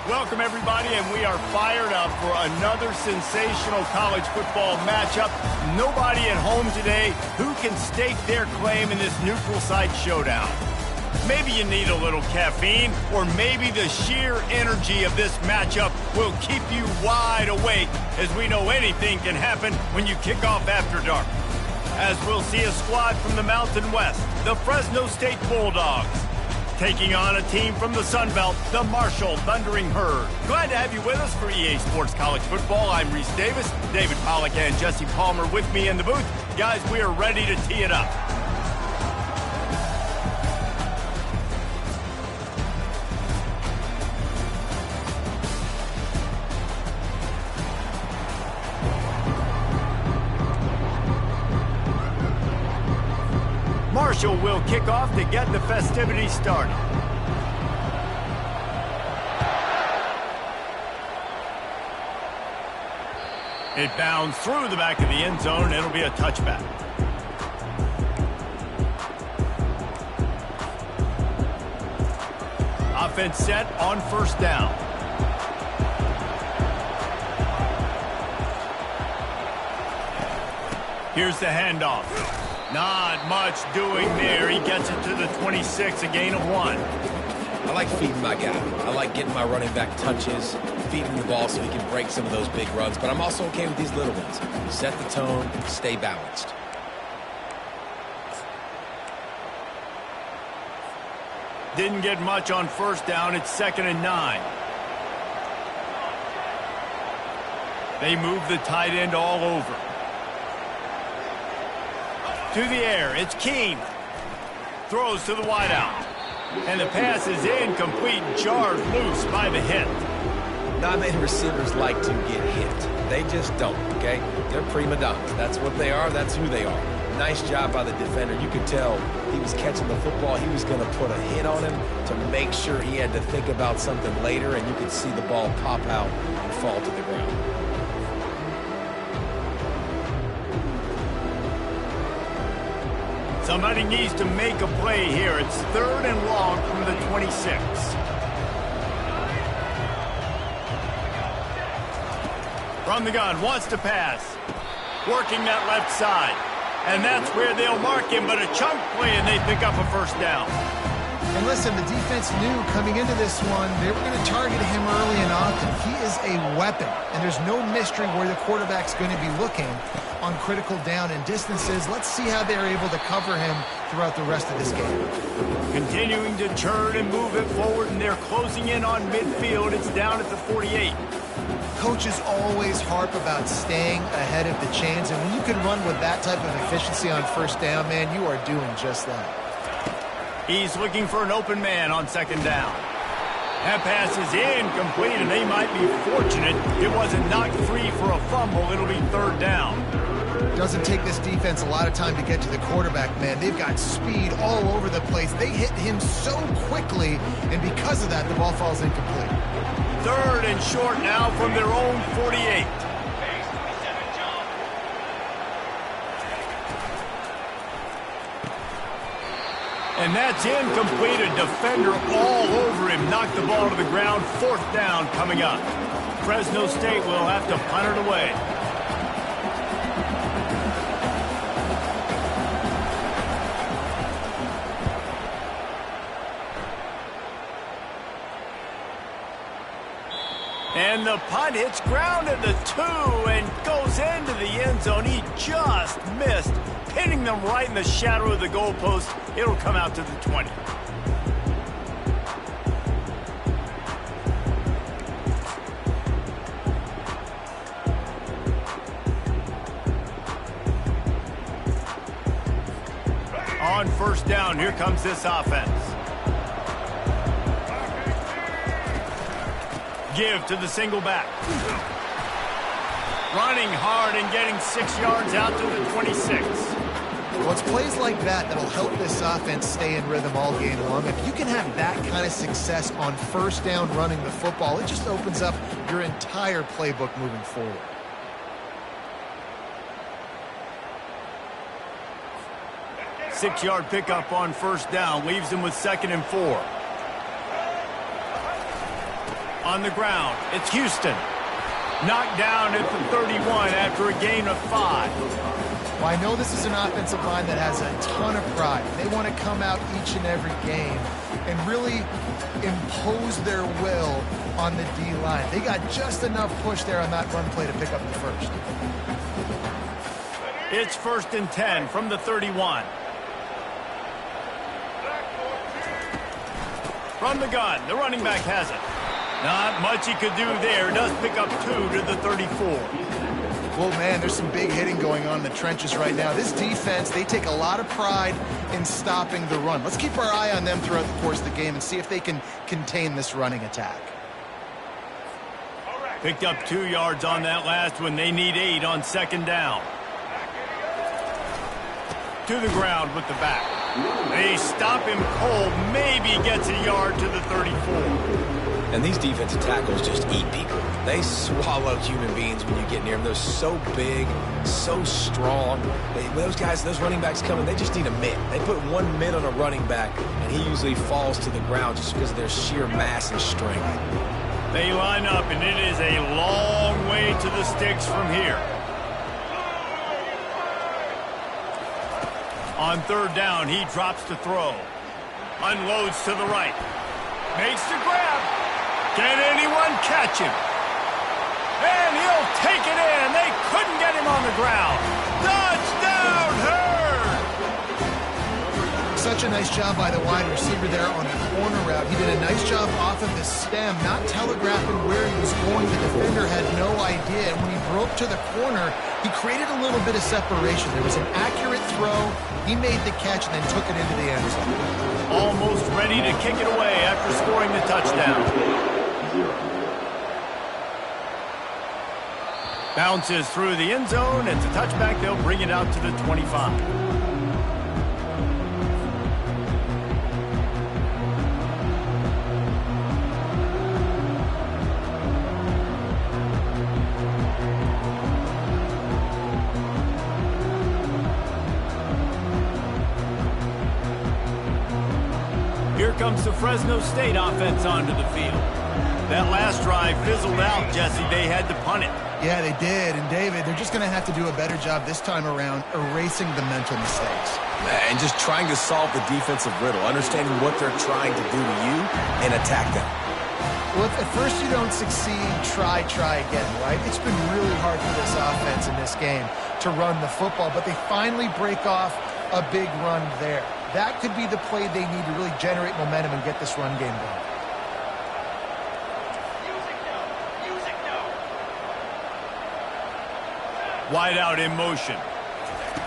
Welcome, everybody, and we are fired up for another sensational college football matchup. Nobody at home today who can stake their claim in this neutral site showdown. Maybe you need a little caffeine, or maybe the sheer energy of this matchup will keep you wide awake, as we know anything can happen when you kick off after dark. As we'll see a squad from the Mountain West, the Fresno State Bulldogs, taking on a team from the Sun Belt, the Marshall Thundering Herd. Glad to have you with us for EA Sports College Football. I'm Reese Davis, David Pollack and Jesse Palmer with me in the booth. Guys, we are ready to tee it up. Marshall will kick off to get the festivities started. It bounds through the back of the end zone. It'll be a touchback. Offense set on first down. Here's the handoff. Not much doing there. He gets it to the 26, a gain of 1. I like feeding my guy. I like getting my running back touches, feeding the ball so he can break some of those big runs. But I'm also okay with these little ones. Set the tone, stay balanced. Didn't get much on first down. It's 2nd and 9. They move the tight end all over. To the air, it's Keene. Throws to the wideout. And the pass is incomplete, jarred loose by the hit. Not many receivers like to get hit. They just don't, okay? They're prima donnas. That's what they are. That's who they are. Nice job by the defender. You could tell he was catching the football. He was going to put a hit on him to make sure he had to think about something later, and you could see the ball pop out and fall to the ground. Somebody needs to make a play here. It's 3rd and long from the 26. From the gun, wants to pass. Working that left side. And that's where they'll mark him, but a chunk play, and they pick up a first down. And listen, the defense knew coming into this one, they were going to target him early and often. He is a weapon, and there's no mystery where the quarterback's going to be looking on critical down and distances. Let's see how they're able to cover him throughout the rest of this game. Continuing to turn and move it forward, and they're closing in on midfield. It's down at the 48. Coaches always harp about staying ahead of the chains, and when you can run with that type of efficiency on first down, man, you are doing just that. He's looking for an open man on 2nd down. That pass is incomplete, and they might be fortunate it wasn't knocked free for a fumble. It'll be 3rd down. Doesn't take this defense a lot of time to get to the quarterback, man. They've got speed all over the place. They hit him so quickly, and because of that, the ball falls incomplete. 3rd and short now from their own 48. And that's incomplete. A defender all over him. Knocked the ball to the ground. 4th down coming up. Fresno State will have to punt it away. And the punt hits ground at the 2 and goes into the end zone. He just missed, hitting them right in the shadow of the goalpost. It'll come out to the 20. On first down, here comes this offense. Give to the single back. Running hard and getting 6 yards out to the 26. Well, it's plays like that that'll help this offense stay in rhythm all game long. If you can have that kind of success on first down running the football, it just opens up your entire playbook moving forward. Six-yard pickup on first down leaves him with 2nd and 4. On the ground, it's Houston. Knocked down at the 31 after a gain of 5. Well, I know this is an offensive line that has a ton of pride. They want to come out each and every game and really impose their will on the D-line. They got just enough push there on that run play to pick up the first. It's 1st and 10 from the 31. From the gun, the running back has it. Not much he could do there. Does pick up 2 to the 34. Well, man, there's some big hitting going on in the trenches right now. This defense, they take a lot of pride in stopping the run. Let's keep our eye on them throughout the course of the game and see if they can contain this running attack. Picked up 2 yards on that last one. They need 8 on 2nd down. To the ground with the back. They stop him cold. Maybe gets a yard to the 34. And these defensive tackles just eat people. They swallow human beings when you get near them. They're so big, so strong. Those guys, those running backs coming, they just need a mitt. They put 1 mitt on a running back, and he usually falls to the ground just because of their sheer mass and strength. They line up, and it is a long way to the sticks from here. On 3rd down, he drops to throw. Unloads to the right. Makes the grab. Can anyone catch him? And he'll take it in. They couldn't get him on the ground. Touchdown, Herd! Such a nice job by the wide receiver there on the corner route. He did a nice job off of the stem, not telegraphing where he was going. The defender had no idea. And when he broke to the corner, he created a little bit of separation. There was an accurate throw. He made the catch and then took it into the end zone. Almost ready to kick it away after scoring the touchdown. Bounces through the end zone. It's a touchback. They'll bring it out to the 25. Here comes the Fresno State offense onto the field. That last drive fizzled out, Jesse. They had to punt it. Yeah, they did. And, David, they're just going to have to do a better job this time around erasing the mental mistakes. And just trying to solve the defensive riddle, understanding what they're trying to do to you and attack them. Well, if at first you don't succeed, try again, right? It's been really hard for this offense in this game to run the football, but they finally break off a big run there. That could be the play they need to really generate momentum and get this run game going. Wide out in motion.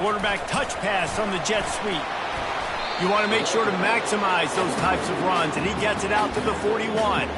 Quarterback touch pass on the jet sweep. You want to make sure to maximize those types of runs, and he gets it out to the 41.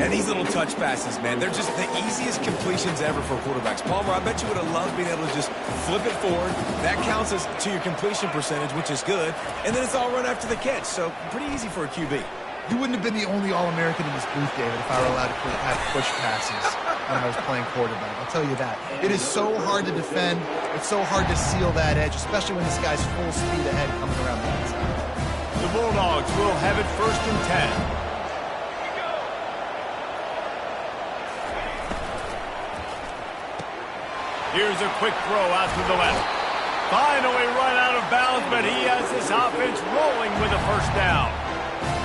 And these little touch passes, man, they're just the easiest completions ever for quarterbacks. Palmer, I bet you would have loved being able to just flip it forward. That counts as to your completion percentage, which is good. And then it's all run after the catch, so pretty easy for a QB. You wouldn't have been the only All-American in this booth, David, if I were allowed to have push passes when I was playing quarterback. I'll tell you that. It is so hard to defend. It's so hard to seal that edge, especially when this guy's full speed ahead coming around the outside. The Bulldogs will have it 1st and 10. Here's a quick throw out to the left. Finally run out of bounds, but he has this offense rolling with a 1st down.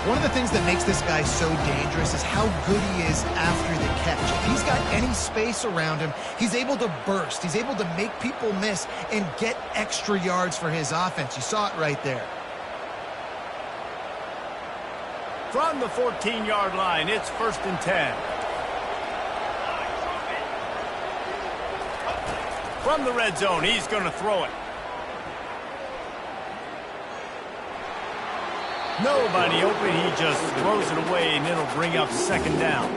One of the things that makes this guy so dangerous is how good he is after the catch. If he's got any space around him, he's able to burst. He's able to make people miss and get extra yards for his offense. You saw it right there. From the 14-yard line, it's 1st and 10. From the red zone, he's going to throw it. Nobody open, he just throws it away, and it'll bring up 2nd down.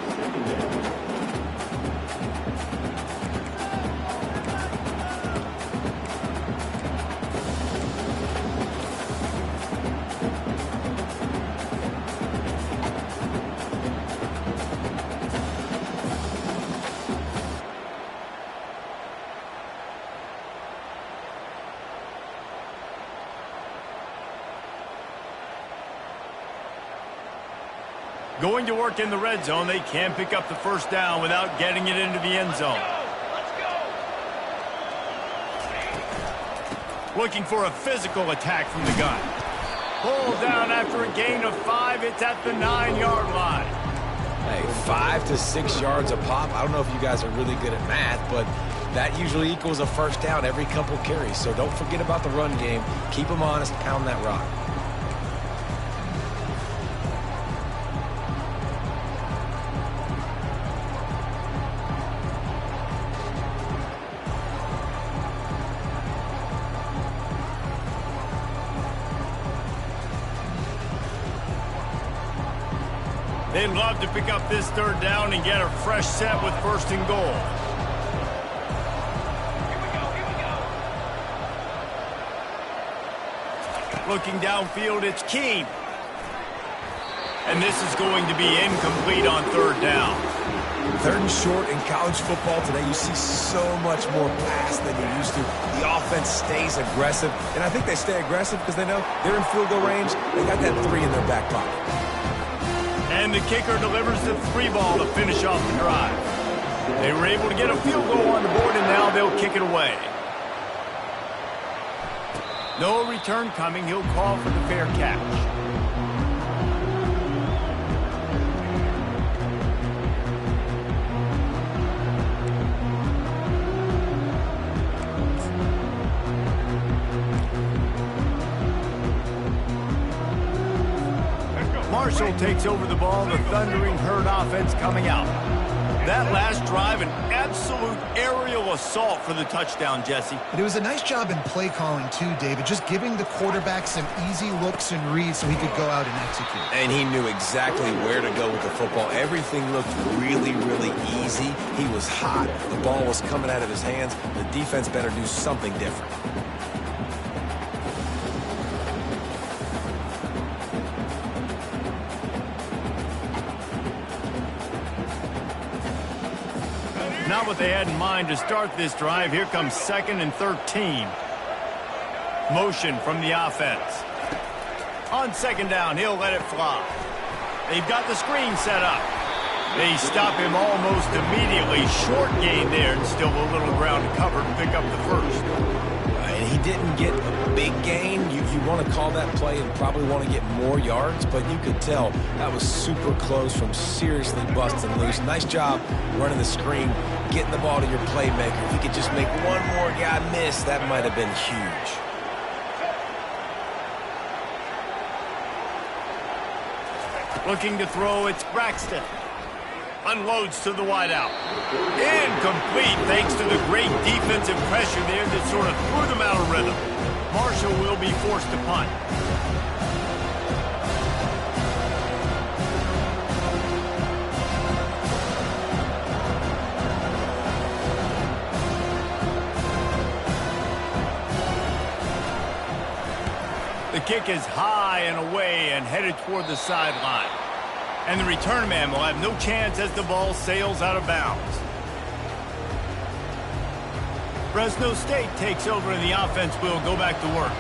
Going to work in the red zone. They can pick up the first down without getting it into the end zone. Looking for a physical attack from the gun. Pulled down after a gain of 5. It's at the 9-yard line. Hey, 5 to 6 yards a pop. I don't know if you guys are really good at math, but that usually equals a first down every couple carries. So don't forget about the run game. Keep them honest. Pound that rock. They'd love to pick up this third down and get a fresh set with first and goal. Looking downfield, it's Keene. And this is going to be incomplete on third down. Third and short in college football today, you see so much more pass than you used to. The offense stays aggressive, and I think they stay aggressive because they know they're in field goal range. They got that 3 in their back pocket. And the kicker delivers the 3 ball to finish off the drive. They were able to get a field goal on the board, and now they'll kick it away. No return coming. He'll call for the fair catch. Marshall takes over the ball. The Thundering Herd offense coming out. That last drive, an absolute aerial assault for the touchdown, Jesse. But it was a nice job in play calling too, David, just giving the quarterback some easy looks and reads so he could go out and execute. And he knew exactly where to go with the football. Everything looked really, really easy. He was hot. The ball was coming out of his hands. The defense better do something different. Not what they had in mind to start this drive. Here comes 2nd and 13. Motion from the offense. On 2nd down, he'll let it fly. They've got the screen set up. They stop him almost immediately. Short gain there, and still a little ground to cover to pick up the first. And he didn't get a big gain. You want to call that play and probably want to get more yards, but you could tell that was super close from seriously busting loose. Nice job running the screen, getting the ball to your playmaker. If you could just make one more guy miss, that might have been huge. Looking to throw, it's Braxton. Unloads to the wideout. Incomplete thanks to the great defensive pressure there that sort of threw them out of rhythm. Marshall will be forced to punt. The kick is high and away and headed toward the sideline. And the return man will have no chance as the ball sails out of bounds. Fresno State takes over and the offense will go back to work.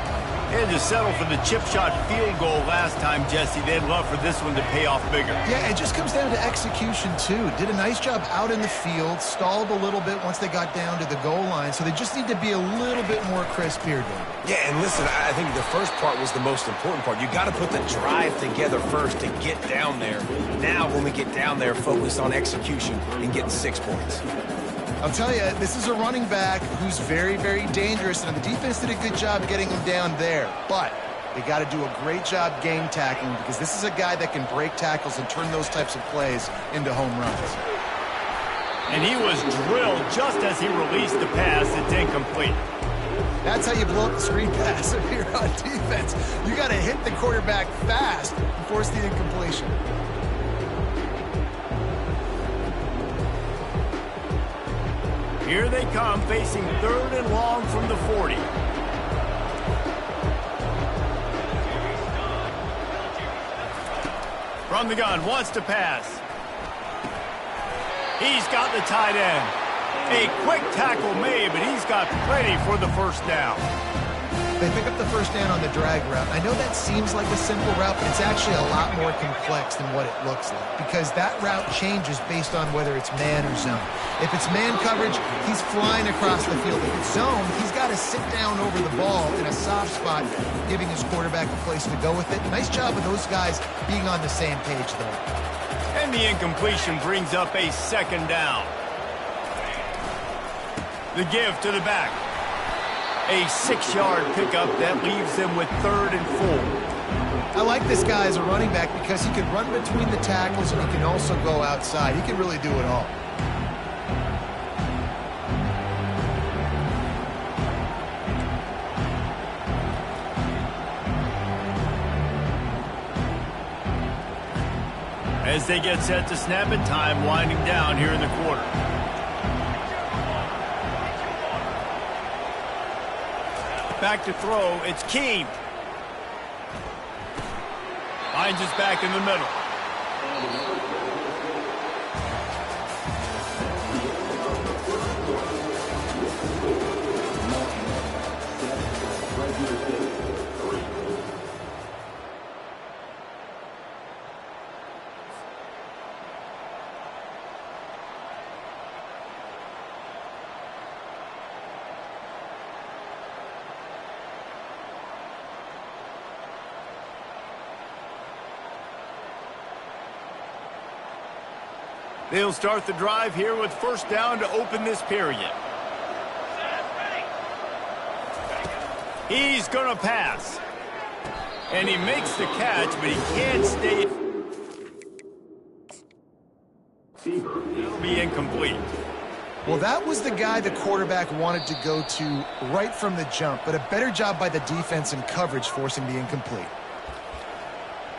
They had to settle for the chip shot field goal last time, Jesse. They'd love for this one to pay off bigger. Yeah, it just comes down to execution, too. Did a nice job out in the field, stalled a little bit once they got down to the goal line, so they just need to be a little bit more crisp here, David. Yeah, and listen, I think the first part was the most important part. You got to put the drive together first to get down there. Now, when we get down there, focus on execution and getting 6 points. I'll tell you, this is a running back who's very, very dangerous, and the defense did a good job getting him down there. But they got to do a great job game tackling because this is a guy that can break tackles and turn those types of plays into home runs. And he was drilled just as he released the pass. It's incomplete. That's how you blow up the screen pass if you're on defense. You got to hit the quarterback fast and force the incompletion. Here they come, facing 3rd and long from the 40. From the gun, wants to pass. He's got the tight end. A quick tackle made, but he's got plenty for the first down. They pick up the first down on the drag route. I know that seems like a simple route, but it's actually a lot more complex than what it looks like because that route changes based on whether it's man or zone. If it's man coverage, he's flying across the field. If it's zone, he's got to sit down over the ball in a soft spot, giving his quarterback a place to go with it. Nice job of those guys being on the same page, though. And the incompletion brings up a second down. The give to the back. A 6-yard pickup that leaves them with 3rd and 4. I like this guy as a running back because he can run between the tackles and he can also go outside. He can really do it all. As they get set to snap it, time winding down here in the quarter. Back to throw, it's Keene. Finds us back in the middle. They'll start the drive here with first down to open this period. He's going to pass. And he makes the catch, but he can't stay. It'll be incomplete. Well, that was the guy the quarterback wanted to go to right from the jump, but a better job by the defense in coverage forcing the incomplete.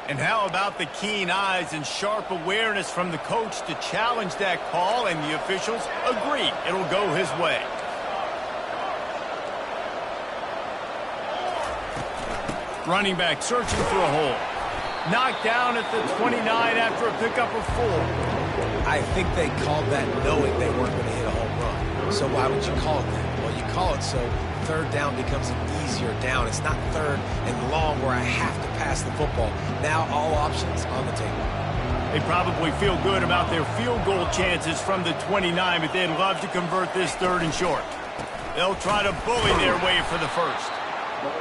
And how about the keen eyes and sharp awareness from the coach to challenge that call, and the officials agree it'll go his way. Running back searching for a hole. Knocked down at the 29 after a pickup of 4. I think they called that knowing they weren't going to hit a home run. So why would you call it that? Well, you call it so third down becomes an easier down. It's not third and long where I have to pass the football. Now all options on the table. They probably feel good about their field goal chances from the 29, but they'd love to convert this 3rd and short. They'll try to bully their way for the first.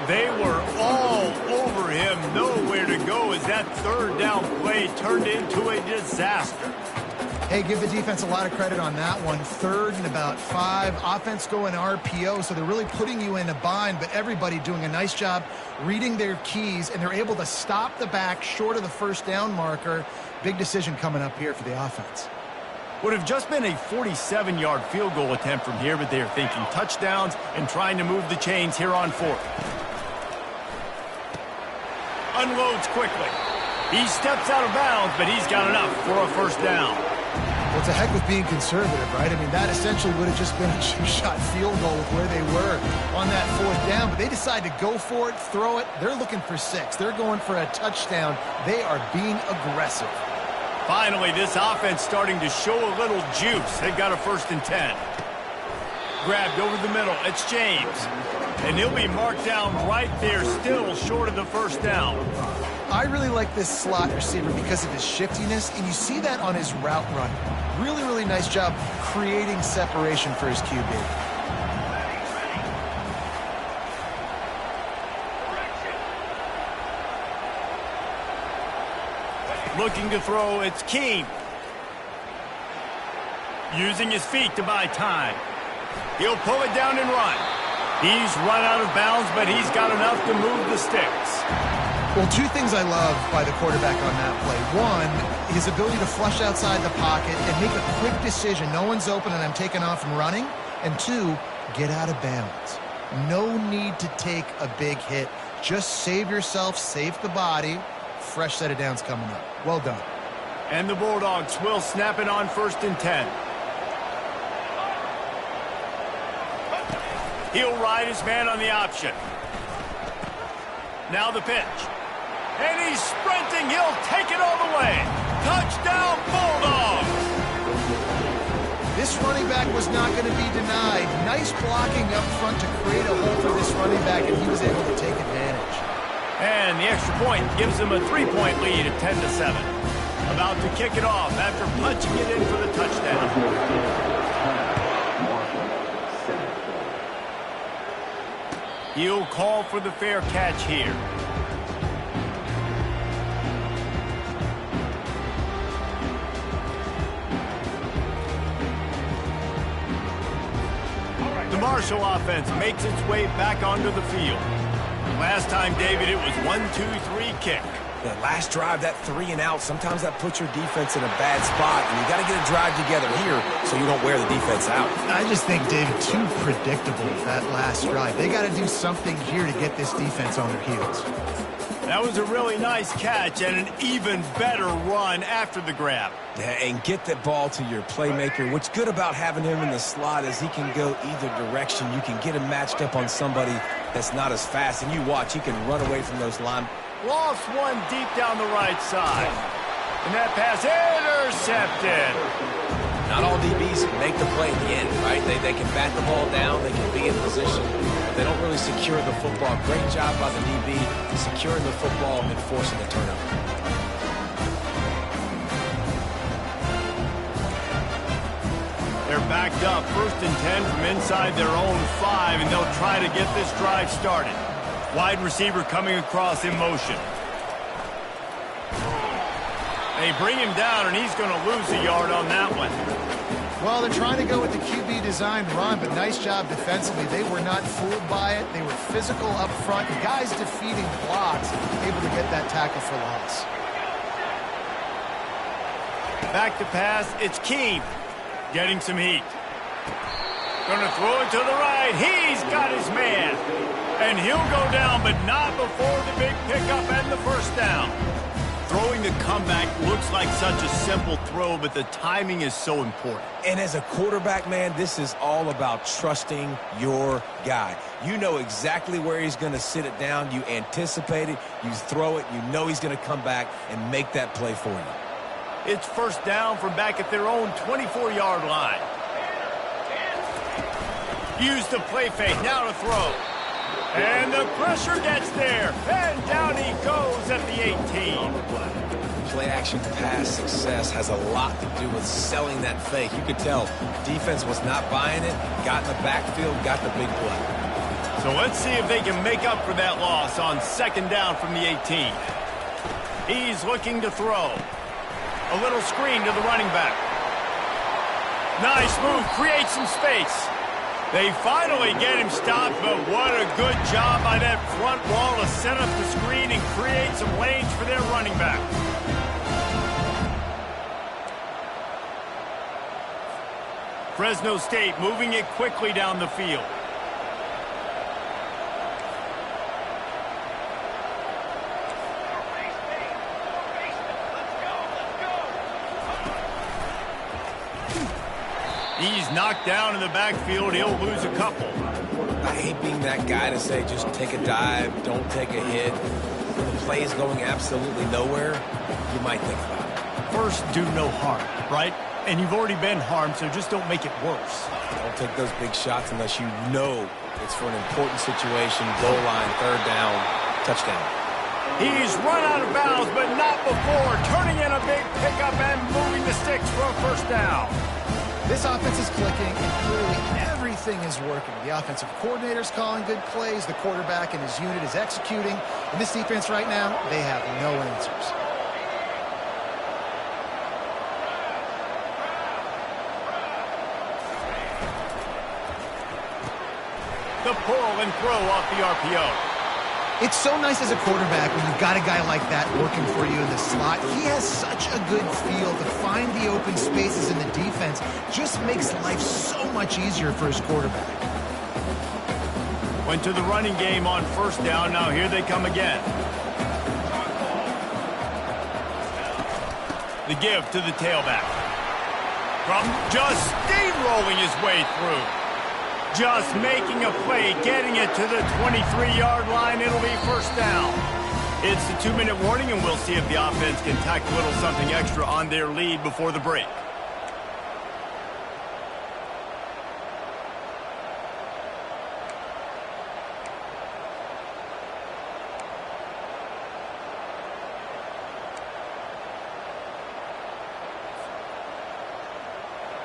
They were all over him, nowhere to go as that 3rd down play turned into a disaster. Hey, give the defense a lot of credit on that one. 3rd and about 5. Offense going RPO, so they're really putting you in a bind, but everybody doing a nice job reading their keys, and they're able to stop the back short of the first down marker. Big decision coming up here for the offense. Would have just been a 47-yard field goal attempt from here, but they're thinking touchdowns and trying to move the chains here on 4th. Unloads quickly. He steps out of bounds, but he's got enough for a first down. Well, it's a heck with being conservative, right? I mean, that essentially would have just been a 2-shot field goal with where they were on that 4th down, but they decide to go for it, throw it. They're looking for 6. They're going for a touchdown. They are being aggressive. Finally, this offense starting to show a little juice. They've got a 1st and 10. Grabbed over the middle. It's James. And he'll be marked down right there, still short of the first down. I really like this slot receiver because of his shiftiness, and you see that on his route run. Really, really nice job creating separation for his QB. Looking to throw, it's Keene. Using his feet to buy time. He'll pull it down and run. He's run out of bounds, but he's got enough to move the sticks. Well, 2 things I love by the quarterback on that play. 1, his ability to flush outside the pocket and make a quick decision. No one's open and I'm taking off and running. And 2, get out of bounds. No need to take a big hit. Just save yourself, save the body. Fresh set of downs coming up. Well done. And the Bulldogs will snap it on 1st and 10. He'll ride his man on the option. Now the pitch. And he's sprinting. He'll take it all the way. Touchdown, Bulldogs! This running back was not going to be denied. Nice blocking up front to create a hole for this running back, and he was able to take advantage. And the extra point gives them a 3-point lead at 10-7. About to kick it off after punching it in for the touchdown. He'll call for the fair catch here. The Marshall offense makes its way back onto the field. Last time, David, it was 1-2-3 kick. That last drive, that 3-and-out, sometimes that puts your defense in a bad spot, and you got to get a drive together here so you don't wear the defense out. I just think, David, too predictable, that last drive. They got to do something here to get this defense on their heels. That was a really nice catch and an even better run after the grab. Yeah, and get that ball to your playmaker. What's good about having him in the slot is he can go either direction. You can get him matched up on somebody that's not as fast, and you watch, he can run away from those line. Lost one deep down the right side. And that pass intercepted. Not all DBs make the play at the end, right? They can bat the ball down, they can be in position. They don't really secure the football. Great job by the DB securing the football and forcing the turnover. They're backed up 1st and 10 from inside their own 5, and they'll try to get this drive started. Wide receiver coming across in motion. They bring him down, and he's going to lose a yard on that one. Well, they're trying to go with the QB designed run, but nice job defensively. They were not fooled by it. They were physical up front. The guys defeating blocks, able to get that tackle for loss. Back to pass. It's Keene getting some heat. Going to throw it to the right. He's got his man. And he'll go down, but not before the big pickup and the first down. Throwing the comeback looks like such a simple throw, but the timing is so important. And as a quarterback, man, this is all about trusting your guy. You know exactly where he's going to sit it down. You anticipate it. You throw it. You know he's going to come back and make that play for you. It's first down from back at their own 24-yard line. Use the play fake. Now to throw. And the pressure gets there. And down he goes at the 18. Play-action pass success has a lot to do with selling that fake. You could tell defense was not buying it, got in the backfield, got the big play. So let's see if they can make up for that loss on 2nd down from the 18. He's looking to throw. A little screen to the running back. Nice move, creates some space. They finally get him stopped, but what a good job by that front wall to set up the screen and create some lanes for their running back. Fresno State moving it quickly down the field. He's knocked down in the backfield. He'll lose a couple. I hate being that guy to say just take a dive, don't take a hit. When the play is going absolutely nowhere, you might think about it. First, do no harm, right? And you've already been harmed, so just don't make it worse. Don't take those big shots unless you know it's for an important situation, goal line, 3rd down, touchdown. He's run out of bounds, but not before. Turning in a big pickup and moving the sticks for a first down. This offense is clicking, and clearly everything is working. The offensive coordinator's calling good plays. The quarterback and his unit is executing. And this defense right now, they have no answers. The pull and throw off the RPO. It's so nice as a quarterback when you've got a guy like that working for you in the slot. He has such a good feel to find the open spaces in the defense. Just makes life so much easier for his quarterback. Went to the running game on 1st down. Now here they come again. The give to the tailback. From just steamrolling his way through. Just making a play, getting it to the 23-yard line. It'll be first down. It's the 2-minute warning, and we'll see if the offense can tack a little something extra on their lead before the break.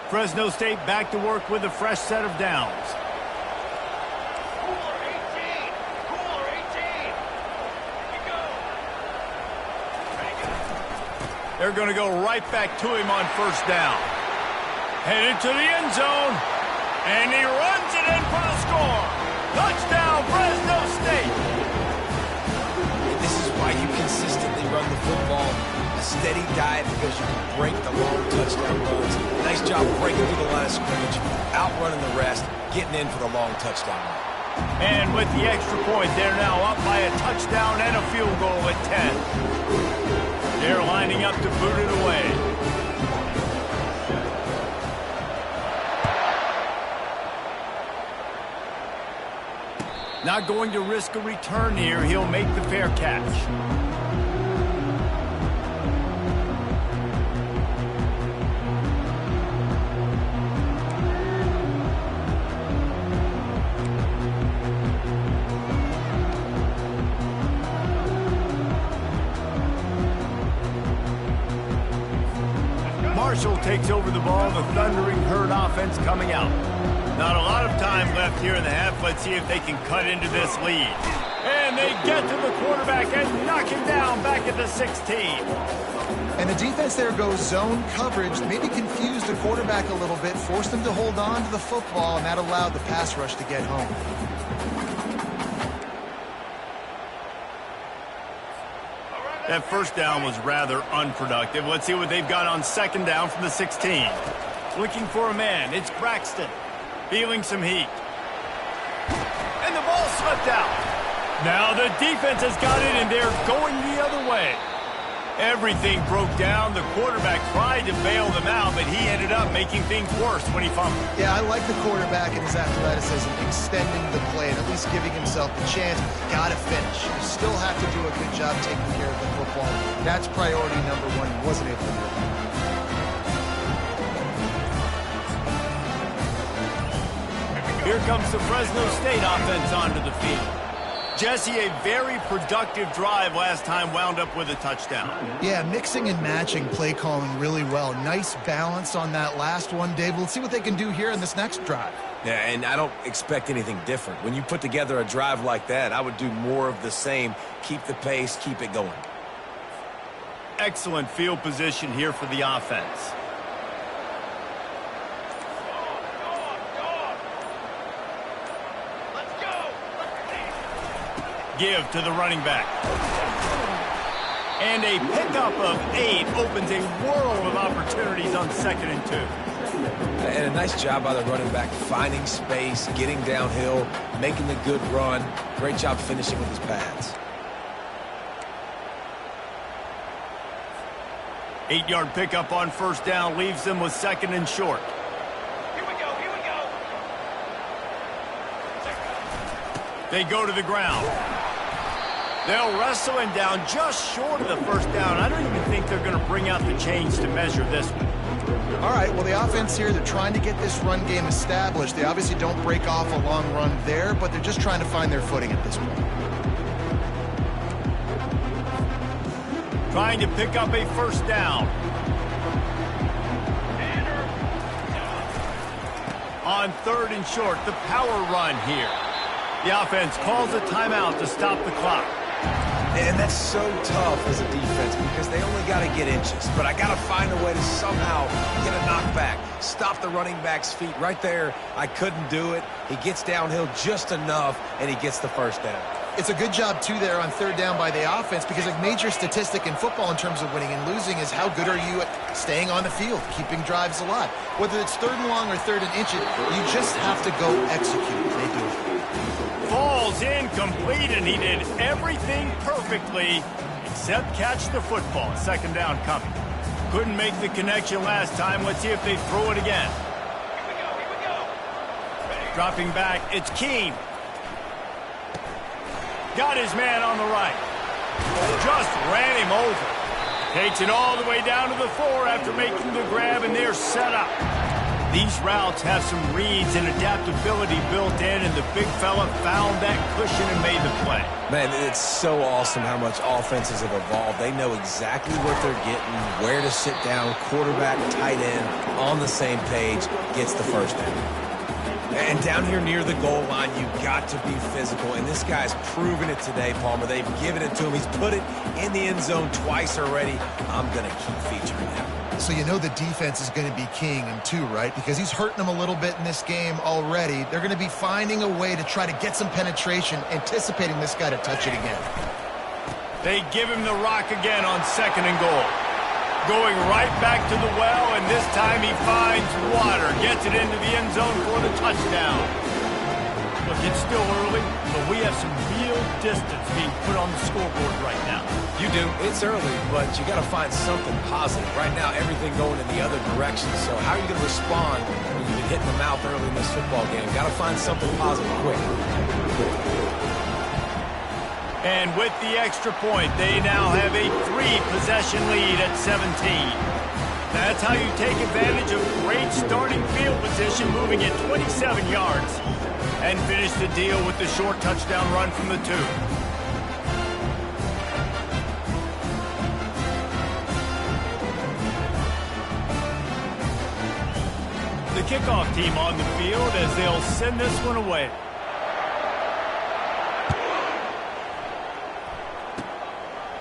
Fresno State back to work with a fresh set of downs. They're going to go right back to him on first down. Headed to the end zone. And he runs it in for the score. Touchdown, Fresno State. This is why you consistently run the football. A steady diet because you can break the long touchdown runs. Nice job breaking through the line of scrimmage, outrunning the rest, getting in for the long touchdown run. And with the extra point, they're now up by a touchdown and a field goal at 10. They're lining up to boot it away. Not going to risk a return here. He'll make the fair catch. Marshall takes over the ball. The Thundering Herd offense coming out. Not a lot of time left here in the half. Let's see if they can cut into this lead. And they get to the quarterback and knock him down back at the 16. And the defense there goes zone coverage, maybe confused the quarterback a little bit, forced him to hold on to the football, and that allowed the pass rush to get home. That first down was rather unproductive. Let's see what they've got on second down from the 16. Looking for a man. It's Braxton. Feeling some heat. And the ball slipped out. Now the defense has got it, and they're going the other way. Everything broke down. The quarterback tried to bail them out, but he ended up making things worse when he fumbled. Yeah, I like the quarterback and his athleticism, extending the play and at least giving himself the chance. Got to finish. You still have to do a good job taking care of the football. That's priority number one. He wasn't able to do it. Here comes the Fresno State offense onto the field. Jesse, a very productive drive last time, wound up with a touchdown. Yeah, mixing and matching play calling really well. Nice balance on that last one, Dave. Let's see what they can do here in this next drive. Yeah, and I don't expect anything different. When you put together a drive like that, I would do more of the same. Keep the pace, keep it going. Excellent field position here for the offense. Give to the running back. And a pickup of 8 opens a world of opportunities on 2nd and 2. And a nice job by the running back, finding space, getting downhill, making the good run. Great job finishing with his pads. 8-yard pickup on first down leaves them with 2nd and short. Here we go. They go to the ground. They'll wrestle him down just short of the first down. I don't even think they're going to bring out the chains to measure this one. All right, well, the offense here, they're trying to get this run game established. They obviously don't break off a long run there, but they're just trying to find their footing at this point. Trying to pick up a first down. On 3rd and short, the power run here. The offense calls a timeout to stop the clock. And that's so tough as a defense because they only got to get inches. But I got to find a way to somehow get a knockback, stop the running back's feet. Right there, I couldn't do it. He gets downhill just enough, and he gets the first down. It's a good job, too, there on 3rd down by the offense because a major statistic in football in terms of winning and losing is how good are you at staying on the field, keeping drives alive. Whether it's 3rd and long or 3rd and inches, you just have to go execute. They do it. Falls incomplete, and he did everything perfectly except catch the football. 2nd down coming. Couldn't make the connection last time. Let's see if they throw it again. Here we go. Dropping back, it's Keene. Got his man on the right. Just ran him over. Takes it all the way down to the 4 after making the grab, and they're set up. These routes have some reads and adaptability built in, and the big fella found that cushion and made the play. Man, it's so awesome how much offenses have evolved. They know exactly what they're getting, where to sit down, quarterback, tight end, on the same page, gets the first down. And down here near the goal line, you've got to be physical. And this guy's proven it today, Palmer. They've given it to him. He's put it in the end zone twice already. I'm going to keep featuring him. So you know the defense is going to be keying him too, right? Because he's hurting them a little bit in this game already. They're going to be finding a way to try to get some penetration, anticipating this guy to touch it again. They give him the rock again on 2nd and goal. Going right back to the well, and this time he finds water. Gets it into the end zone for the touchdown. Look, it's still early, but we have some real distance being put on the scoreboard right now. You do. It's early, but you got to find something positive. Right now, everything going in the other direction. So how are you going to respond when you've been hitting the mouth early in this football game? Got to find something positive quick. And with the extra point, they now have a 3-possession lead at 17. That's how you take advantage of great starting field position, moving at 27 yards. And finish the deal with the short touchdown run from the 2. The kickoff team on the field as they'll send this one away.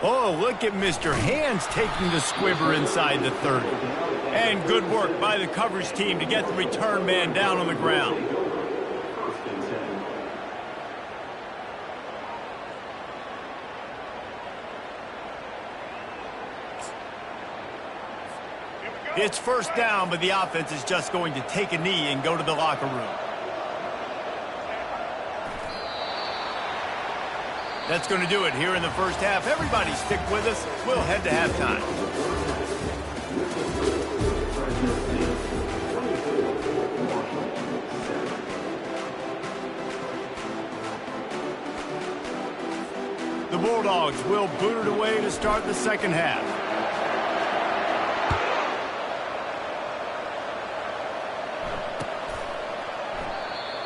Oh, look at Mr. Hands taking the squibber inside the 30. And good work by the coverage team to get the return man down on the ground. It's first down, but the offense is just going to take a knee and go to the locker room. That's going to do it here in the first half. Everybody stick with us. We'll head to halftime. The Bulldogs will boot it away to start the second half.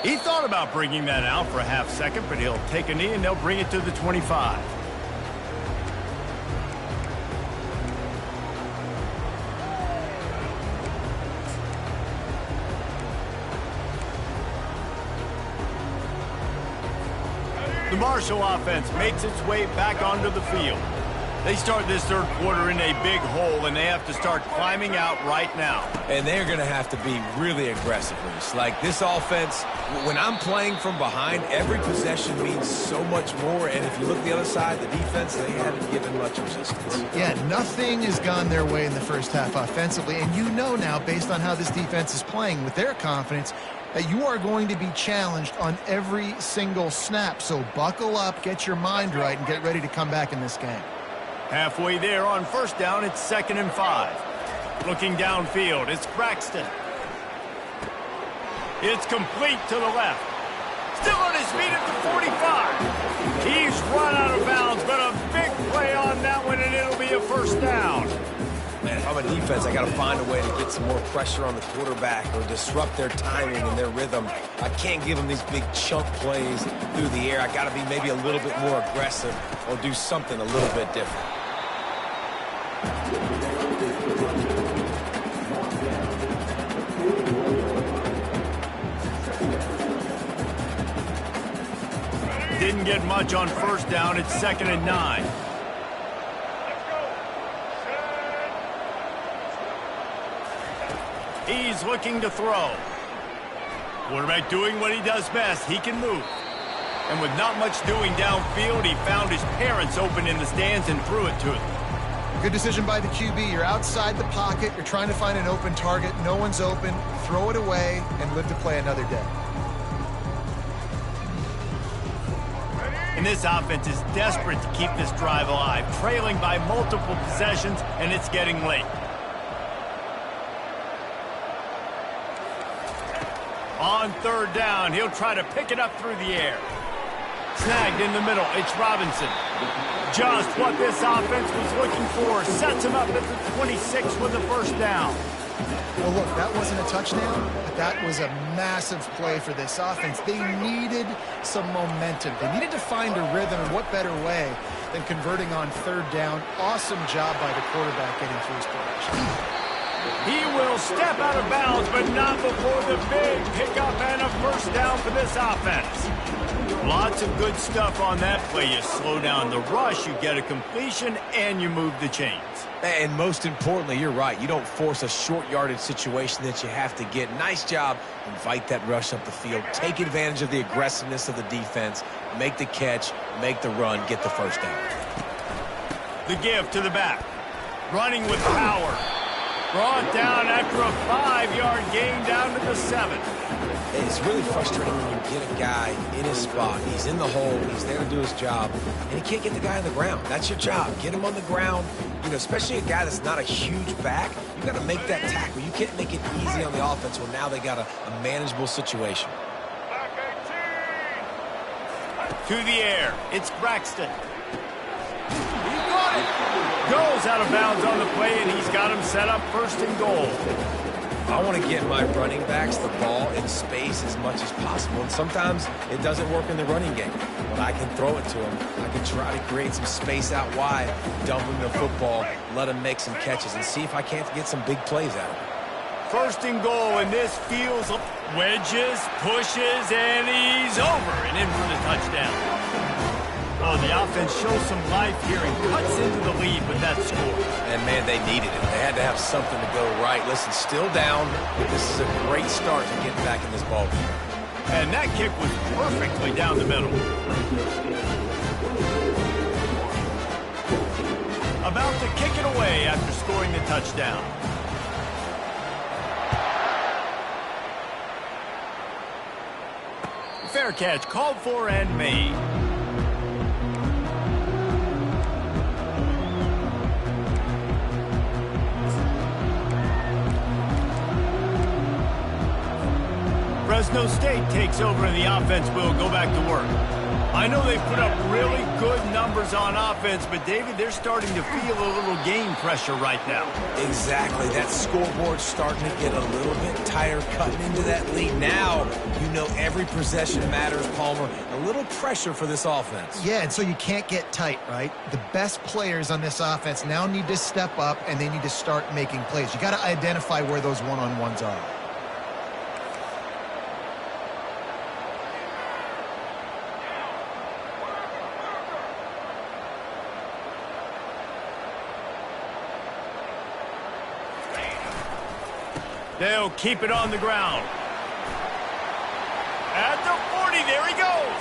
He thought about bringing that out for a half second, but he'll take a knee and they'll bring it to the 25. The Marshall offense makes its way back onto the field. They start this third quarter in a big hole, and they have to start climbing out right now. And they're going to have to be really aggressive. Like this offense, when I'm playing from behind, every possession means so much more. And if you look the other side, the defense, they haven't given much resistance. Yeah, nothing has gone their way in the first half offensively. And you know now, based on how this defense is playing with their confidence, that you are going to be challenged on every single snap. So buckle up, get your mind right, and get ready to come back in this game. Halfway there on first down, it's 2nd and 5. Looking downfield, it's Braxton. It's complete to the left. Still on his feet at the 45. He's run out of bounds, but a big play on that one, and it'll be a first down. Man, if I'm a defense, I got to find a way to get some more pressure on the quarterback or disrupt their timing and their rhythm. I can't give them these big chunk plays through the air. I got to be maybe a little bit more aggressive or do something a little bit different. Didn't get much on first down. It's 2nd and 9. He's looking to throw. Quarterback doing what he does best. He can move. And with not much doing downfield, he found his parents open in the stands and threw it to him. Good decision by the QB. You're outside the pocket. You're trying to find an open target. No one's open. Throw it away and live to play another day. And this offense is desperate to keep this drive alive, trailing by multiple possessions, and it's getting late. On third down, he'll try to pick it up through the air. Snagged in the middle, it's Robinson. Just what this offense was looking for. Sets him up at the 26 with the first down. Well, look, that wasn't a touchdown, but that was a massive play for this offense. They needed some momentum. They needed to find a rhythm, and what better way than converting on third down. Awesome job by the quarterback getting through his progression. He will step out of bounds, but not before the big pickup and a first down for this offense. Lots of good stuff on that play. You slow down the rush, you get a completion, and you move the chains. And most importantly, you're right. You don't force a short yardage situation that you have to get. Nice job. Invite that rush up the field. Take advantage of the aggressiveness of the defense. Make the catch. Make the run. Get the first down. The give to the back. Running with power. Brought down after a 5-yard gain down to the 7. It's really frustrating when you get a guy in his spot. He's in the hole. He's there to do his job. And he can't get the guy on the ground. That's your job. Get him on the ground. You know, especially a guy that's not a huge back. You got to make that tackle. You can't make it easy on the offense when now they got a manageable situation. To the air. It's Braxton. He got it. Goes out of bounds on the play, and he's got him set up first and goal. I want to get my running backs the ball in space as much as possible. And sometimes it doesn't work in the running game. But I can throw it to him. I can try to create some space out wide, dump him the football, let him make some catches, and see if I can't get some big plays out of him. First and goal, and this feels wedges, pushes, and he's over and in for the touchdown. Oh, the offense shows some life here and cuts into the lead with that score. And, man, they needed it. They had to have something to go right. Listen, still down. This is a great start to getting back in this ballgame. And that kick was perfectly down the middle. About to kick it away after scoring the touchdown. Fair catch called for and made. Fresno State takes over and the offense will go back to work. I know they put up really good numbers on offense, but David, they're starting to feel a little game pressure right now. Exactly. That scoreboard's starting to get a little bit tighter, cutting into that lead. Now, you know every possession matters, Palmer. A little pressure for this offense. Yeah, and so you can't get tight, right? The best players on this offense now need to step up, and they need to start making plays. You got to identify where those one-on-ones are. They'll keep it on the ground. At the 40, there he goes.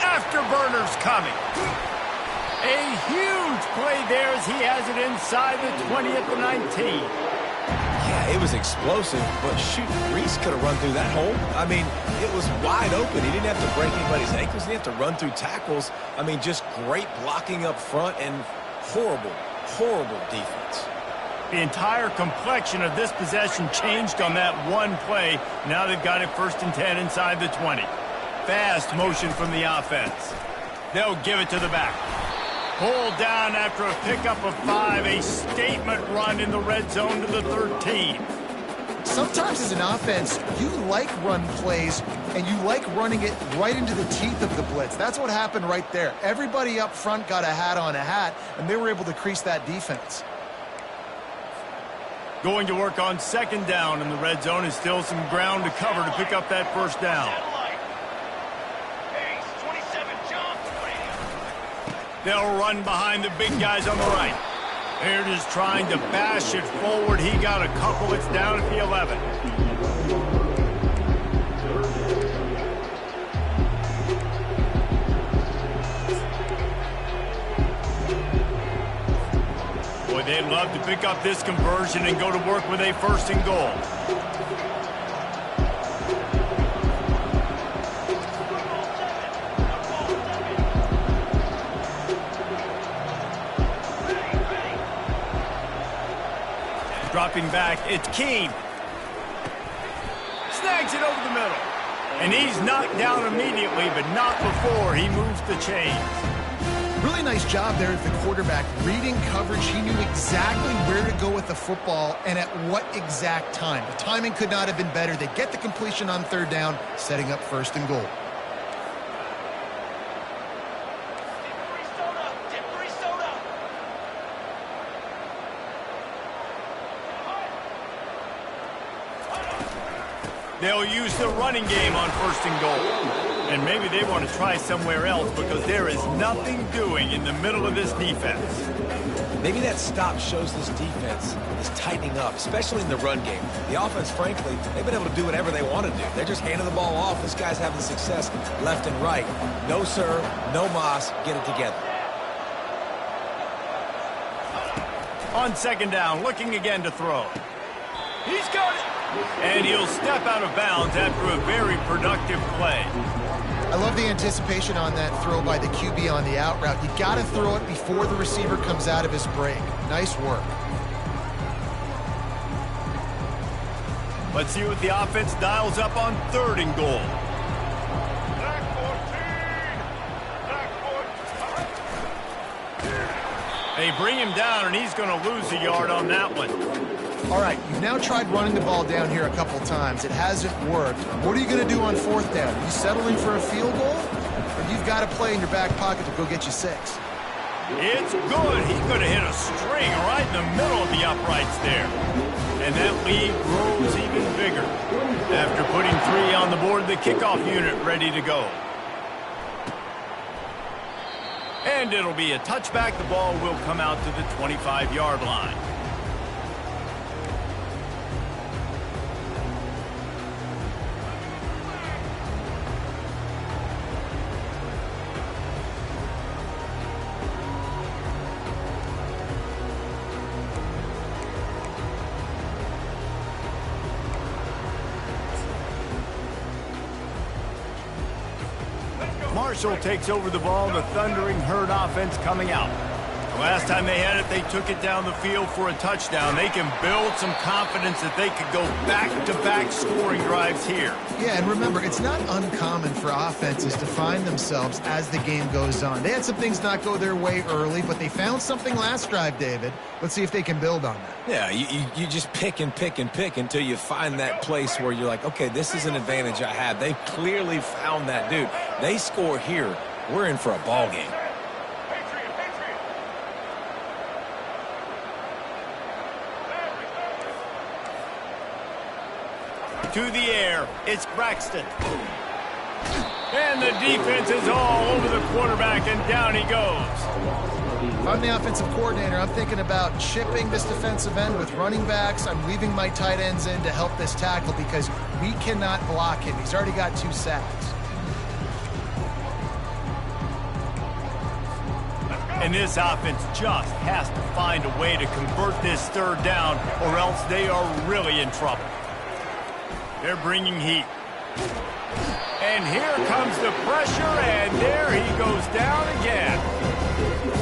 Afterburner's coming. A huge play there as he has it inside the 20 at the 19. Yeah, it was explosive, but shoot, Reese could have run through that hole. I mean, it was wide open. He didn't have to break anybody's ankles. He didn't have to run through tackles. I mean, just great blocking up front and horrible, horrible defense. The entire complexion of this possession changed on that one play. Now they've got it first and 10 inside the 20. Fast motion from the offense. They'll give it to the back. Pulled down after a pickup of 5. A statement run in the red zone to the 13. Sometimes as an offense, you like run plays, and you like running it right into the teeth of the blitz. That's what happened right there. Everybody up front got a hat on a hat, and they were able to crease that defense. Going to work on second down in the red zone is still some ground to cover to pick up that first down. They'll run behind the big guys on the right. They're just trying to bash it forward. He got a couple. It's down at the 11. They'd love to pick up this conversion and go to work with a first and goal. Dropping back, it's Keene. Snags it over the middle. And he's knocked down immediately, but not before he moves the chains. Really nice job there at the quarterback. Reading coverage, he knew exactly where to go with the football and at what exact time. The timing could not have been better. They get the completion on third down, setting up first and goal. They'll use the running game on first and goal. And maybe they want to try somewhere else because there is nothing doing in the middle of this defense. Maybe that stop shows this defense is tightening up, especially in the run game. The offense, frankly, they've been able to do whatever they want to do. They're just handing the ball off. This guy's having success left and right. No sir, no mas, get it together. On second down, looking again to throw. He's got it. And he'll step out of bounds after a very productive play. I love the anticipation on that throw by the QB on the out route. You got to throw it before the receiver comes out of his break. Nice work. Let's see what the offense dials up on third and goal. They bring him down, and he's going to lose a yard on that one. All right, you've now tried running the ball down here a couple times. It hasn't worked. What are you going to do on fourth down? Are you settling for a field goal? Or you've got a play in your back pocket to go get you 6? It's good. He could have hit a string right in the middle of the uprights there. And that lead grows even bigger. After putting 3 on the board, the kickoff unit ready to go. And it'll be a touchback. The ball will come out to the 25-yard line. Marshall takes over the ball, the Thundering Herd offense coming out. The last time they had it, they took it down the field for a touchdown. They can build some confidence that they could go back-to-back scoring drives here. Yeah, and remember, it's not uncommon for offenses to find themselves as the game goes on. They had some things not go their way early, but they found something last drive, David. Let's see if they can build on that. Yeah, you just pick and pick and pick until you find that place where you're like, okay, this is an advantage I have. They clearly found that, dude. They score here, we're in for a ball game. To the air, it's Braxton. And the defense is all over the quarterback, and down he goes. If I'm the offensive coordinator, I'm thinking about chipping this defensive end with running backs. I'm leaving my tight ends in to help this tackle because we cannot block him. He's already got 2 sacks. And this offense just has to find a way to convert this third down, or else they are really in trouble. They're bringing heat. And here comes the pressure, and there he goes down again.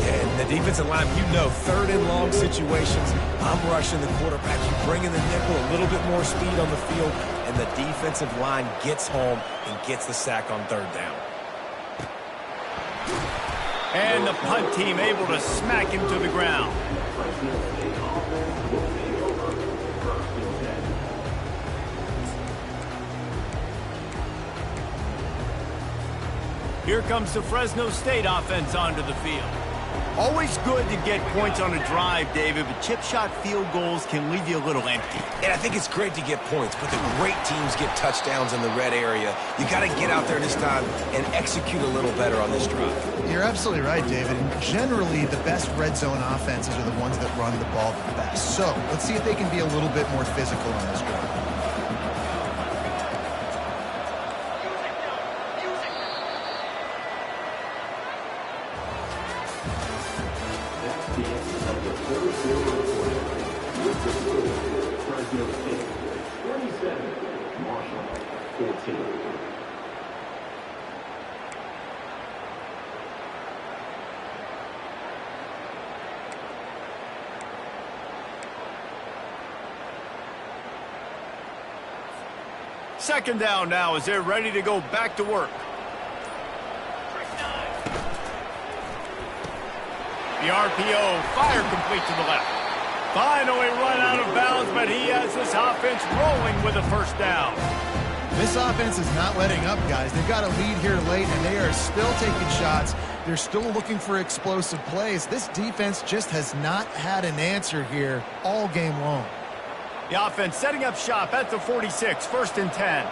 And the defensive line, you know, third and long situations, I'm rushing the quarterback. You bring in the nickel, a little bit more speed on the field, and the defensive line gets home and gets the sack on third down. And the punt team able to smack him to the ground. Here comes the Fresno State offense onto the field. Always good to get points on a drive, David, but chip shot field goals can leave you a little empty. And I think it's great to get points, but the great teams get touchdowns in the red area. You got to get out there this time and execute a little better on this drive. You're absolutely right, David. And generally, the best red zone offenses are the ones that run the ball the best. So let's see if they can be a little bit more physical on this drive. Second down now as they're ready to go back to work. The RPO, fire complete to the left. Finally run out of bounds, but he has this offense rolling with a first down. This offense is not letting up, guys. They've got a lead here late, and they are still taking shots. They're still looking for explosive plays. This defense just has not had an answer here all game long. The offense setting up shop at the 46, 1st and 10.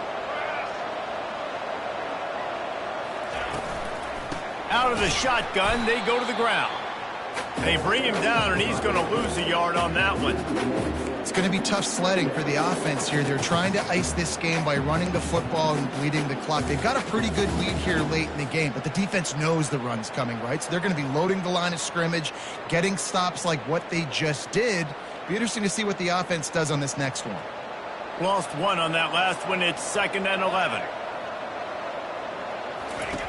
Out of the shotgun, they go to the ground. They bring him down, and he's going to lose a yard on that one. It's going to be tough sledding for the offense here. They're trying to ice this game by running the football and bleeding the clock. They've got a pretty good lead here late in the game, but the defense knows the run's coming, right? So they're going to be loading the line of scrimmage, getting stops like what they just did. Be interesting to see what the offense does on this next one. Lost one on that last one. It's 2nd and 11.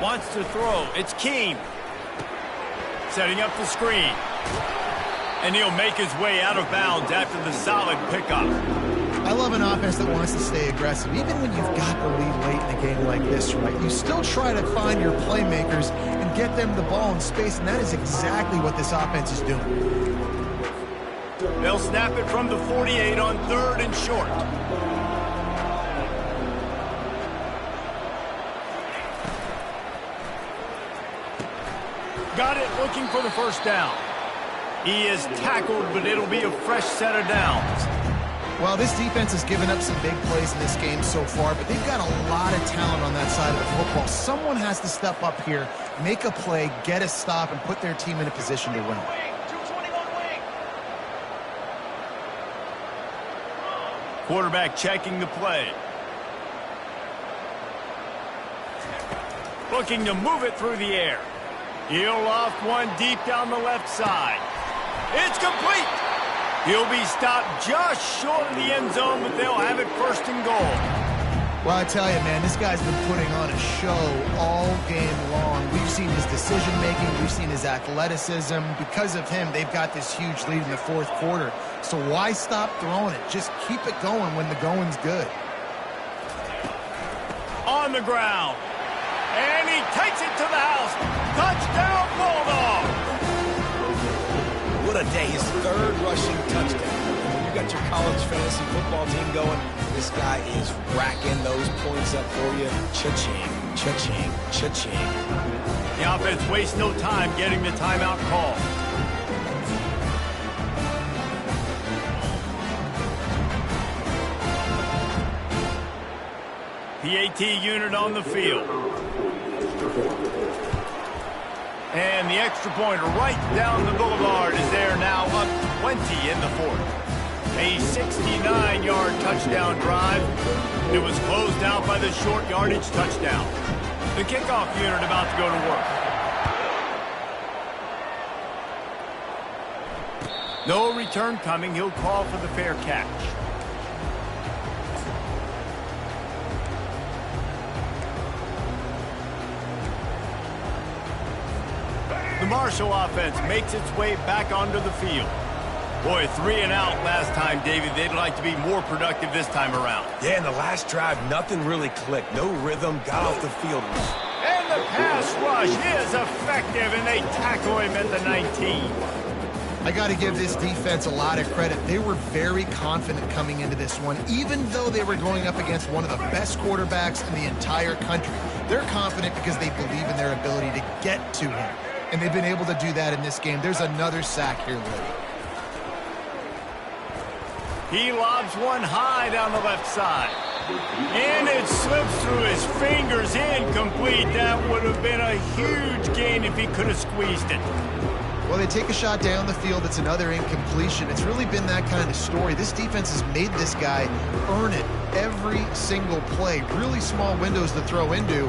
Wants to throw. It's Keene. Setting up the screen. And he'll make his way out of bounds after the solid pickup. I love an offense that wants to stay aggressive. Even when you've got the lead late in the game like this, right? You still try to find your playmakers and get them the ball in space, and that is exactly what this offense is doing. They'll snap it from the 48 on 3rd and short. Got it, looking for the first down. He is tackled, but it'll be a fresh set of downs. Well, this defense has given up some big plays in this game so far, but they've got a lot of talent on that side of the football. Someone has to step up here, make a play, get a stop, and put their team in a position to win. Quarterback checking the play. Looking to move it through the air. He'll loft one deep down the left side. It's complete. He'll be stopped just short of the end zone, but they'll have it 1st and goal. Well, I tell you, man, this guy's been putting on a show all game long. We've seen his decision-making. We've seen his athleticism. Because of him, they've got this huge lead in the 4th quarter. So why stop throwing it? Just keep it going when the going's good. On the ground. And he takes it to the house. Touchdown, Bulldog. What a day. His 3rd rushing touchdown. When you got your college fantasy football team going, this guy is racking those points up for you. Cha-ching, cha-ching, cha-ching. The offense wastes no time getting the timeout call. PAT unit on the field. And the extra pointer right down the boulevard is there now, up 20 in the 4th. A 69-yard touchdown drive. It was closed out by the short yardage touchdown. The kickoff unit about to go to work. No return coming. He'll call for the fair catch. The Marshall offense makes its way back onto the field. Boy, 3 and out last time, David. They'd like to be more productive this time around. Yeah, in the last drive, nothing really clicked. No rhythm, got off the field. And the pass rush is effective, and they tackle him at the 19. I got to give this defense a lot of credit. They were very confident coming into this one, even though they were going up against one of the best quarterbacks in the entire country. They're confident because they believe in their ability to get to him, and they've been able to do that in this game. There's another sack here late. He lobs one high down the left side. And it slips through his fingers, incomplete. That would have been a huge gain if he could have squeezed it. Well, they take a shot down the field. It's another incompletion. It's really been that kind of story. This defense has made this guy earn it every single play. Really small windows to throw into.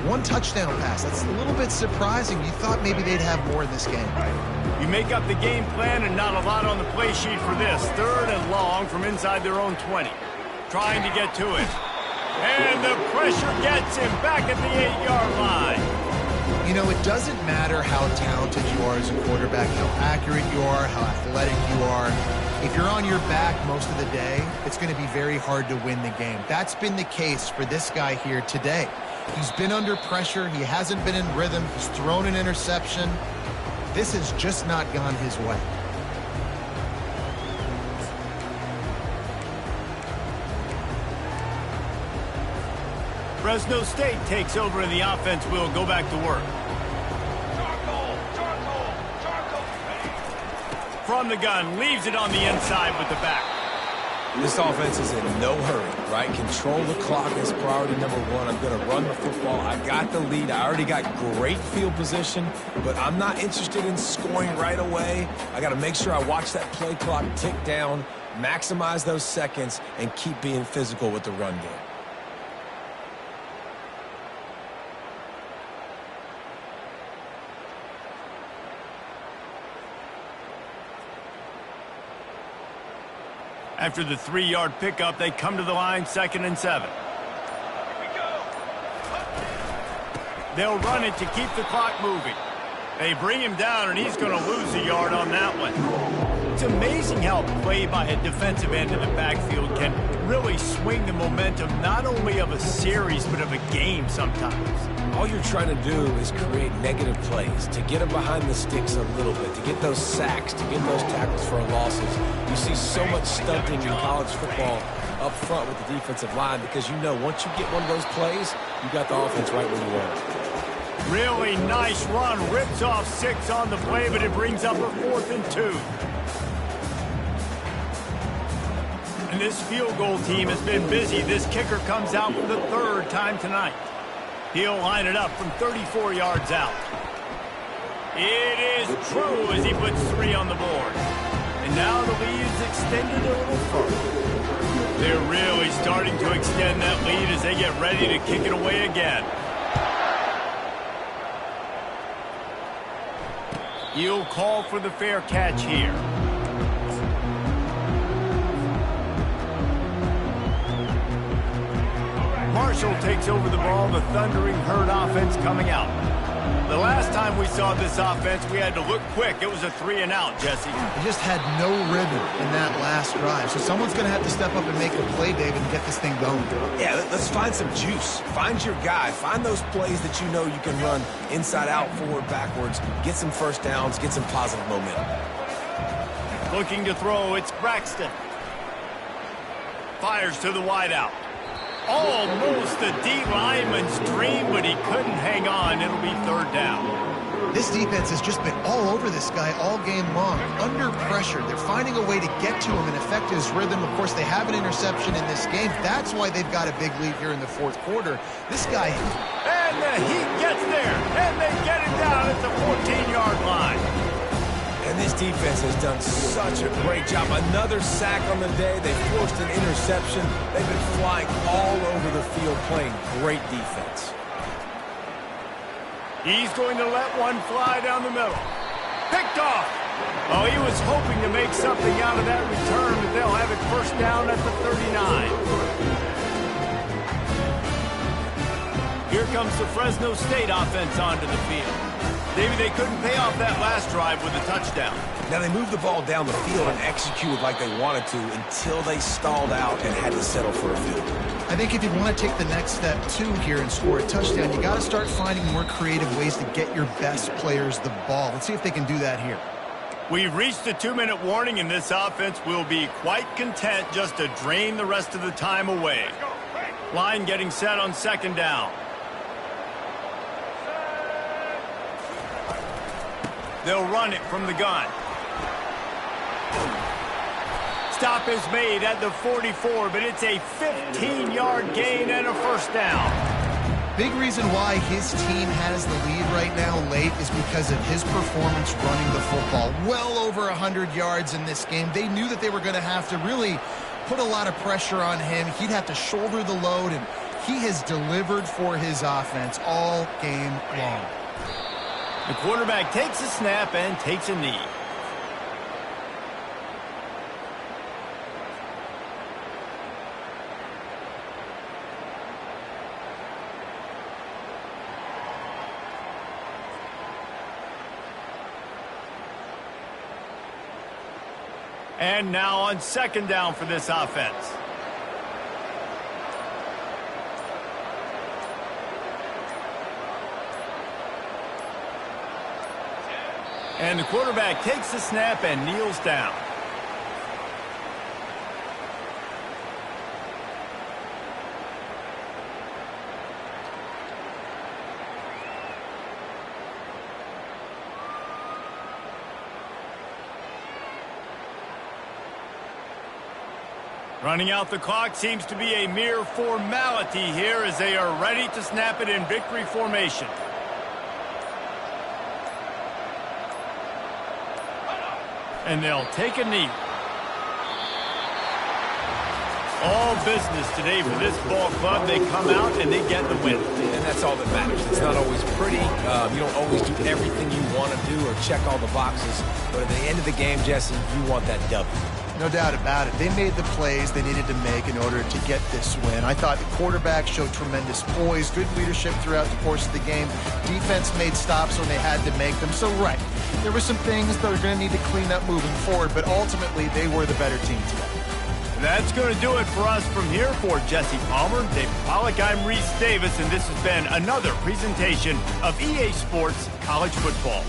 One touchdown pass. That's a little bit surprising. You thought maybe they'd have more in this game. You make up the game plan and not a lot on the play sheet for this. 3rd and long from inside their own 20. Trying to get to it. And the pressure gets him back at the 8-yard line. You know, it doesn't matter how talented you are as a quarterback, how accurate you are, how athletic you are. If you're on your back most of the day, it's going to be very hard to win the game. That's been the case for this guy here today. He's been under pressure. He hasn't been in rhythm. He's thrown an interception. This has just not gone his way. Fresno State takes over and the offense will go back to work. From the gun, leaves it on the inside with the back. This offense is in no hurry, right? Control the clock is priority number one. I'm going to run the football. I got the lead. I already got great field position, but I'm not interested in scoring right away. I got to make sure I watch that play clock tick down, maximize those seconds, and keep being physical with the run game. After the 3-yard pickup, they come to the line, 2nd and 7. They'll run it to keep the clock moving. They bring him down, and he's going to lose a yard on that one. It's amazing how play by a defensive end of the backfield can really swing the momentum not only of a series but of a game sometimes. All you're trying to do is create negative plays, to get them behind the sticks a little bit, to get those sacks, to get those tackles for losses. You see so much stunting in college football up front with the defensive line because you know once you get one of those plays, you got the offense right where you want it. Really nice run, rips off 6 on the play, but it brings up a 4th and 2. And this field goal team has been busy. This kicker comes out for the 3rd time tonight. He'll line it up from 34 yards out. It is true as he puts 3 on the board. And now the lead's extended a little further. They're really starting to extend that lead as they get ready to kick it away again. He'll call for the fair catch here. Marshall takes over the ball, the thundering herd offense coming out. The last time we saw this offense, we had to look quick. It was a 3-and-out, Jesse. They just had no rhythm in that last drive. So someone's going to have to step up and make a play, David, and get this thing going. Yeah, let's find some juice. Find your guy. Find those plays that you know you can run inside out, forward, backwards. Get some first downs. Get some positive momentum. Looking to throw, it's Braxton. Fires to the wideout. Almost a D lineman's dream, but he couldn't hang on. It'll be 3rd down. This defense has just been all over this guy all game long. Under pressure, they're finding a way to get to him and affect his rhythm. Of course, they have an interception in this game. That's why they've got a big lead here in the 4th quarter. This guy... And the heat gets there, and they get it down at the 14-yard line. And this defense has done such a great job. Another sack on the day. They forced an interception. They've been flying all over the field playing great defense. He's going to let one fly down the middle. Picked off. Oh, he was hoping to make something out of that return, but they'll have it 1st down at the 39. Here comes the Fresno State offense onto the field. Maybe they couldn't pay off that last drive with a touchdown. Now they moved the ball down the field and executed like they wanted to until they stalled out and had to settle for a field goal. I think if you want to take the next step, too, here and score a touchdown, you got to start finding more creative ways to get your best players the ball. Let's see if they can do that here. We've reached the 2-minute warning, and this offense will be quite content just to drain the rest of the time away. Line getting set on 2nd down. They'll run it from the gun. Stop is made at the 44, but it's a 15-yard gain and a 1st down. Big reason why his team has the lead right now late is because of his performance running the football. Well over 100 yards in this game. They knew that they were going to have to really put a lot of pressure on him. He'd have to shoulder the load, and he has delivered for his offense all game long. The quarterback takes a snap and takes a knee. And now on 2nd down for this offense. And the quarterback takes the snap and kneels down. Running out the clock seems to be a mere formality here as they are ready to snap it in victory formation. And they'll take a knee. All business today for this ball club. They come out and they get the win. And that's all that matters. It's not always pretty. You don't always do everything you want to do or check all the boxes. But at the end of the game, Jesse, you want that W. No doubt about it. They made the plays they needed to make in order to get this win. I thought the quarterback showed tremendous poise, good leadership throughout the course of the game. Defense made stops when they had to make them. So, right, there were some things that are going to need to clean up moving forward, but ultimately they were the better team today. That's going to do it for us from here. For Jesse Palmer, David Pollack, I'm Reese Davis, and this has been another presentation of EA Sports College Football.